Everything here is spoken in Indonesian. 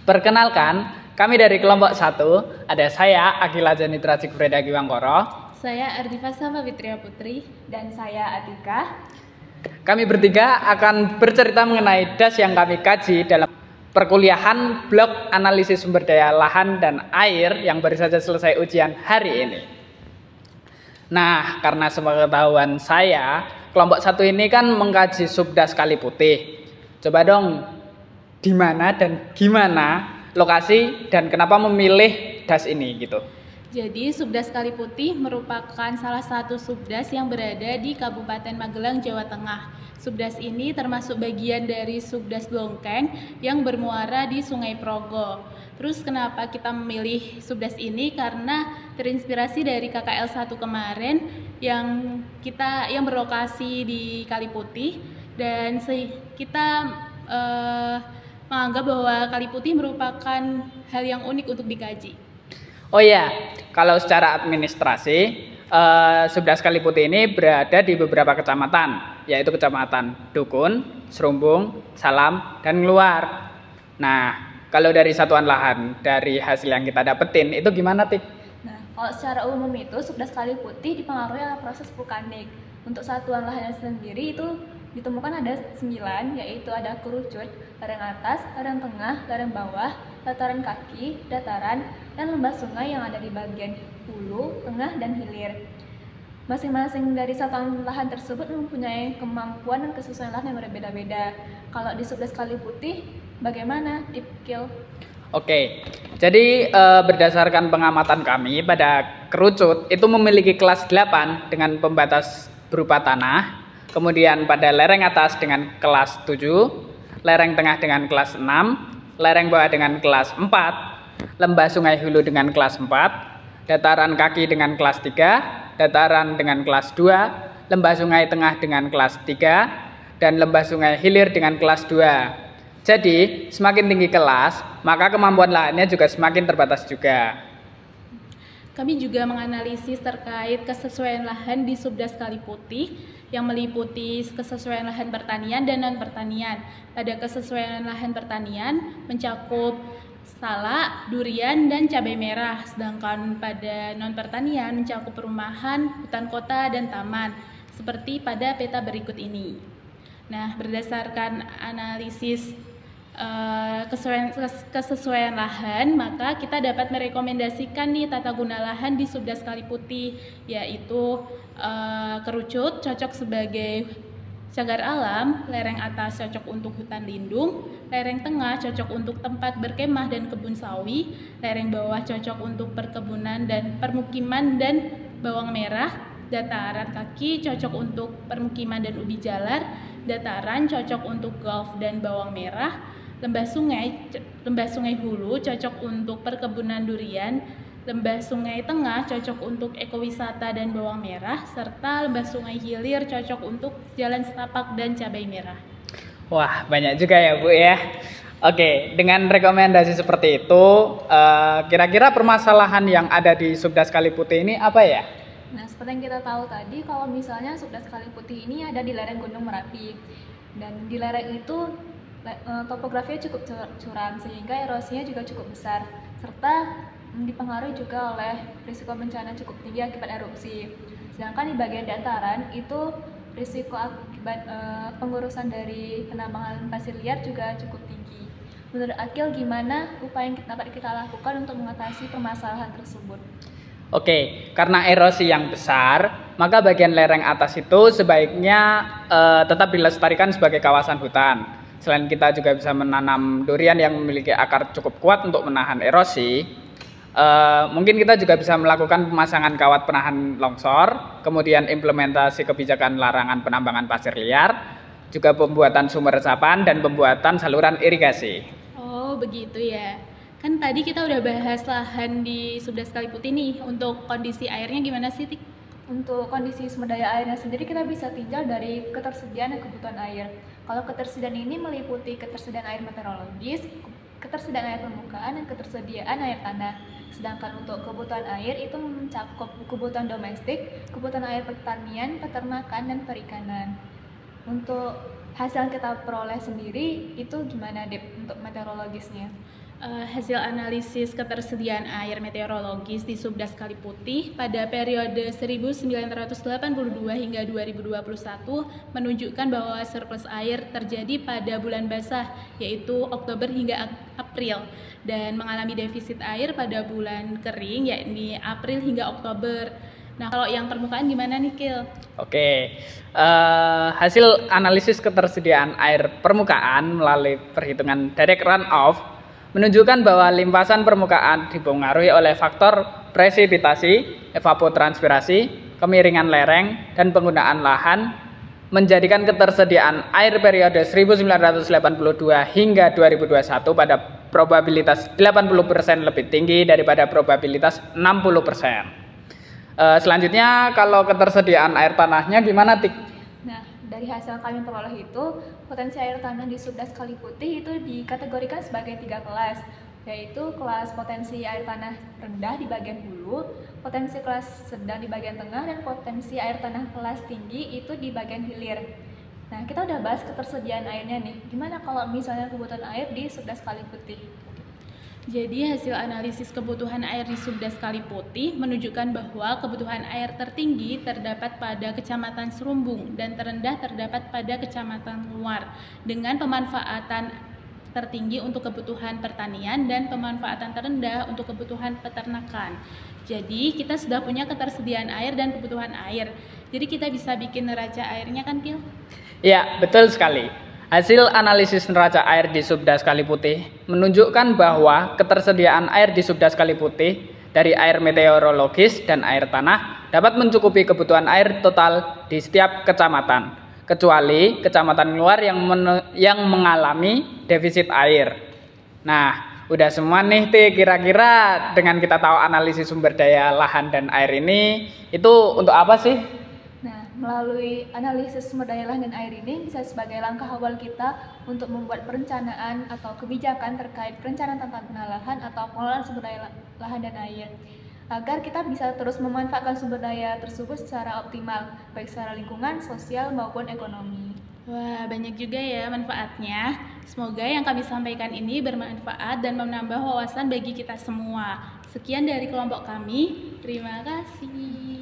Perkenalkan, kami dari kelompok 1, ada saya Akila Janitra Sigfreda Giwangkoro. Saya Ardifa Sama Fitria Putri. Dan saya Atika. Kami bertiga akan bercerita mengenai DAS yang kami kaji dalam perkuliahan blok analisis sumber daya lahan dan air yang baru saja selesai ujian hari ini. Nah, karena sepengetahuan saya, kelompok 1 ini kan mengkaji subdas Kali Putih. Coba dong, di mana dan gimana lokasi dan kenapa memilih DAS ini gitu. Jadi Subdas Kali Putih merupakan salah satu subdas yang berada di Kabupaten Magelang, Jawa Tengah. Subdas ini termasuk bagian dari Subdas Blongkeng yang bermuara di Sungai Progo. Terus kenapa kita memilih subdas ini? Karena terinspirasi dari KKL 1 kemarin yang berlokasi di Kali Putih, dan kita menganggap bahwa Kali Putih merupakan hal yang unik untuk dikaji. Oh iya, kalau secara administrasi, Subdas Kali Putih ini berada di beberapa kecamatan, yaitu Kecamatan Dukun, Serumbung, Salam, dan Ngluar. Nah, kalau dari satuan lahan, dari hasil yang kita dapetin, itu gimana, Tik? Nah, kalau secara umum itu Subdas Kali Putih dipengaruhi oleh proses vulkanik. Untuk satuan lahannya sendiri itu ditemukan ada 9, yaitu ada kerucut, lereng atas, lereng tengah, lereng bawah, dataran kaki, dataran, dan lembah sungai yang ada di bagian hulu, tengah, dan hilir. Masing-masing dari satuan lahan tersebut mempunyai kemampuan dan kesusahan lahan yang berbeda-beda. Kalau di Subdas Kali Putih, bagaimana, Dipkil? Oke, jadi berdasarkan pengamatan kami pada kerucut itu memiliki kelas 8 dengan pembatas berupa tanah, kemudian pada lereng atas dengan kelas 7, lereng tengah dengan kelas 6, lereng bawah dengan kelas 4, lembah sungai hulu dengan kelas 4, dataran kaki dengan kelas 3, dataran dengan kelas 2, lembah sungai tengah dengan kelas 3, dan lembah sungai hilir dengan kelas 2. Jadi, semakin tinggi kelas, maka kemampuan lahannya juga semakin terbatas juga. Kami juga menganalisis terkait kesesuaian lahan di Subdas Kali Putih yang meliputi kesesuaian lahan pertanian dan non-pertanian. Pada kesesuaian lahan pertanian mencakup salak, durian, dan cabai merah. Sedangkan pada non-pertanian mencakup perumahan, hutan kota, dan taman, seperti pada peta berikut ini. Nah, berdasarkan analisis kesesuaian lahan, maka kita dapat merekomendasikan nih tata guna lahan di Subdas Kali Putih, yaitu kerucut cocok sebagai cagar alam, lereng atas cocok untuk hutan lindung, lereng tengah cocok untuk tempat berkemah dan kebun sawi, lereng bawah cocok untuk perkebunan dan permukiman dan bawang merah, dataran kaki cocok untuk permukiman dan ubi jalar, dataran cocok untuk golf dan bawang merah, lembah sungai hulu cocok untuk perkebunan durian, lembah sungai tengah cocok untuk ekowisata dan bawang merah, serta lembah sungai hilir cocok untuk jalan setapak dan cabai merah. Wah, banyak juga ya, Bu ya. Oke, dengan rekomendasi seperti itu, kira-kira permasalahan yang ada di Subdas Kali Putih ini apa ya? Nah, seperti yang kita tahu tadi, kalau misalnya Subdas Kali Putih ini ada di lereng Gunung Merapi, dan di lereng itu topografinya cukup curam sehingga erosinya juga cukup besar, serta dipengaruhi juga oleh risiko bencana cukup tinggi akibat erupsi. Sedangkan di bagian dataran itu risiko akibat pengurusan dari penambangan pasir liar juga cukup tinggi. Menurut Akil, gimana upaya yang dapat kita lakukan untuk mengatasi permasalahan tersebut? Oke, karena erosi yang besar, maka bagian lereng atas itu sebaiknya tetap dilestarikan sebagai kawasan hutan. Selain kita juga bisa menanam durian yang memiliki akar cukup kuat untuk menahan erosi, mungkin kita juga bisa melakukan pemasangan kawat penahan longsor, kemudian implementasi kebijakan larangan penambangan pasir liar, juga pembuatan sumber resapan dan pembuatan saluran irigasi. Oh, begitu ya. Kan tadi kita udah bahas lahan di Subdas Kali Putih nih. Untuk kondisi airnya gimana sih, Tik? Untuk kondisi sumber daya airnya sendiri kita bisa tinjau dari ketersediaan dan kebutuhan air. Kalau ketersediaan ini meliputi ketersediaan air meteorologis, ketersediaan air permukaan, dan ketersediaan air tanah. Sedangkan untuk kebutuhan air itu mencakup kebutuhan domestik, kebutuhan air pertanian, peternakan, dan perikanan. Untuk hasil yang kita peroleh sendiri itu gimana, Dep, untuk meteorologisnya? Hasil analisis ketersediaan air meteorologis di Subdas Kaliputih pada periode 1982 hingga 2021 menunjukkan bahwa surplus air terjadi pada bulan basah, yaitu Oktober hingga April, dan mengalami defisit air pada bulan kering, yakni April hingga Oktober. Nah, kalau yang permukaan gimana nih, Kil? Oke, hasil analisis ketersediaan air permukaan melalui perhitungan direct runoff menunjukkan bahwa limpasan permukaan dipengaruhi oleh faktor presipitasi, evapotranspirasi, kemiringan lereng, dan penggunaan lahan, menjadikan ketersediaan air periode 1982 hingga 2021 pada probabilitas 80% lebih tinggi daripada probabilitas 60%. Selanjutnya, kalau ketersediaan air tanahnya gimana, Tik? Nah, dari hasil kami peroleh itu, potensi air tanah di Subdas Kaliputih itu dikategorikan sebagai 3 kelas, yaitu kelas potensi air tanah rendah di bagian hulu, potensi kelas sedang di bagian tengah, dan potensi air tanah kelas tinggi itu di bagian hilir. Nah, kita udah bahas ketersediaan airnya nih. Gimana kalau misalnya kebutuhan air di Subdas Kaliputih? Jadi hasil analisis kebutuhan air di Subdas Kaliputih menunjukkan bahwa kebutuhan air tertinggi terdapat pada Kecamatan Serumbung dan terendah terdapat pada Kecamatan Luar, dengan pemanfaatan tertinggi untuk kebutuhan pertanian dan pemanfaatan terendah untuk kebutuhan peternakan. Jadi kita sudah punya ketersediaan air dan kebutuhan air. Jadi kita bisa bikin neraca airnya kan, Kil? Ya, betul sekali. Hasil analisis neraca air di Subdas Kaliputih menunjukkan bahwa ketersediaan air di Subdas Kaliputih dari air meteorologis dan air tanah dapat mencukupi kebutuhan air total di setiap kecamatan, kecuali kecamatan luar yang mengalami defisit air. Nah, udah semua nih, kira-kira dengan kita tahu analisis sumber daya lahan dan air ini, itu untuk apa sih? Nah, melalui analisis sumber daya lahan dan air ini bisa sebagai langkah awal kita untuk membuat perencanaan atau kebijakan terkait perencanaan tata guna lahan atau pengelolaan sumber daya lahan dan air, agar kita bisa terus memanfaatkan sumber daya tersebut secara optimal, baik secara lingkungan, sosial, maupun ekonomi. Wah, banyak juga ya manfaatnya. Semoga yang kami sampaikan ini bermanfaat dan menambah wawasan bagi kita semua. Sekian dari kelompok kami. Terima kasih.